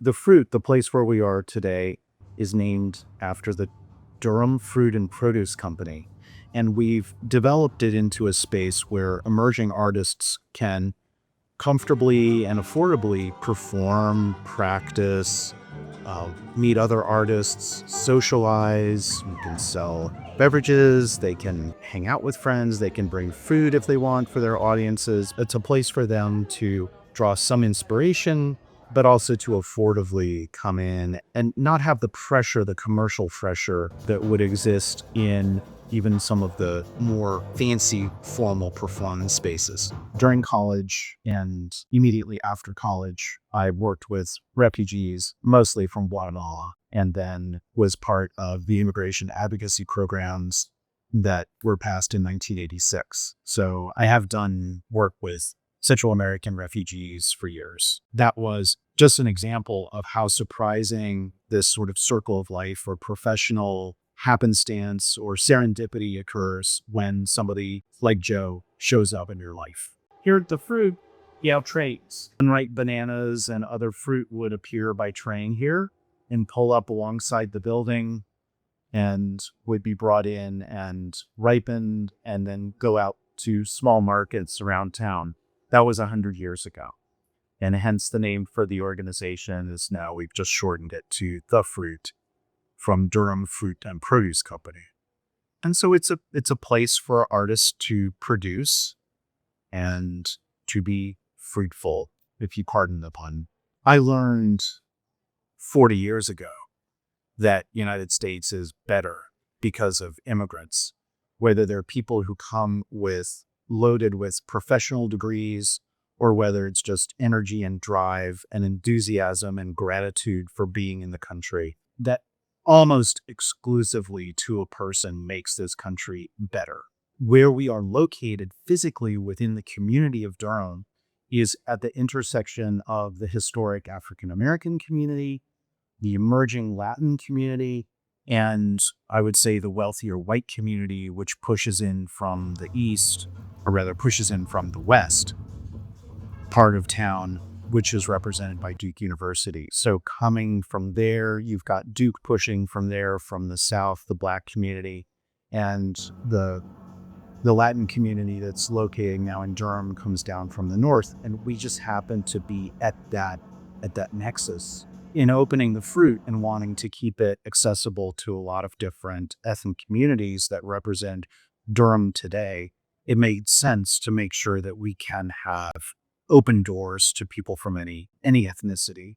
The fruit, the place where we are today, is named after the Durham Fruit and Produce Company. And we've developed it into a space where emerging artists can comfortably and affordably perform, practice, meet other artists, socialize. You can sell beverages, they can hang out with friends, they can bring food if they want for their audiences. It's a place for them to draw some inspiration, but also to affordably come in and not have the pressure, the commercial pressure that would exist in even some of the more fancy formal performance spaces. During college and immediately after college, I worked with refugees, mostly from Guatemala, and then was part of the immigration advocacy programs that were passed in 1986. So I have done work with Central American refugees for years. That was just an example of how surprising this sort of circle of life or professional happenstance or serendipity occurs when somebody like Joe shows up in your life. Here at the fruit, you have trays. Unripe bananas and other fruit would appear by traying here and pull up alongside the building and would be brought in and ripened and then go out to small markets around town. That was 100 years ago. And hence the name for the organization is now, we've just shortened it to The Fruit from Durham Fruit and Produce Company. And so it's a place for artists to produce and to be fruitful, if you pardon the pun. I learned 40 years ago that United States is better because of immigrants, whether they're people who come loaded with professional degrees, or whether it's just energy and drive and enthusiasm and gratitude for being in the country, that almost exclusively to a person makes this country better. Where we are located physically within the community of Durham is at the intersection of the historic African American community, the emerging Latin community, and I would say the wealthier white community, which pushes in from the east, or rather pushes in from the west part of town, which is represented by Duke University. So coming from there, you've got Duke pushing from there, from the south, the Black community, and the Latin community that's located now in Durham comes down from the north. And we just happen to be at that nexus in opening the fruit and wanting to keep it accessible to a lot of different ethnic communities that represent Durham today. It made sense to make sure that we can have open doors to people from any ethnicity.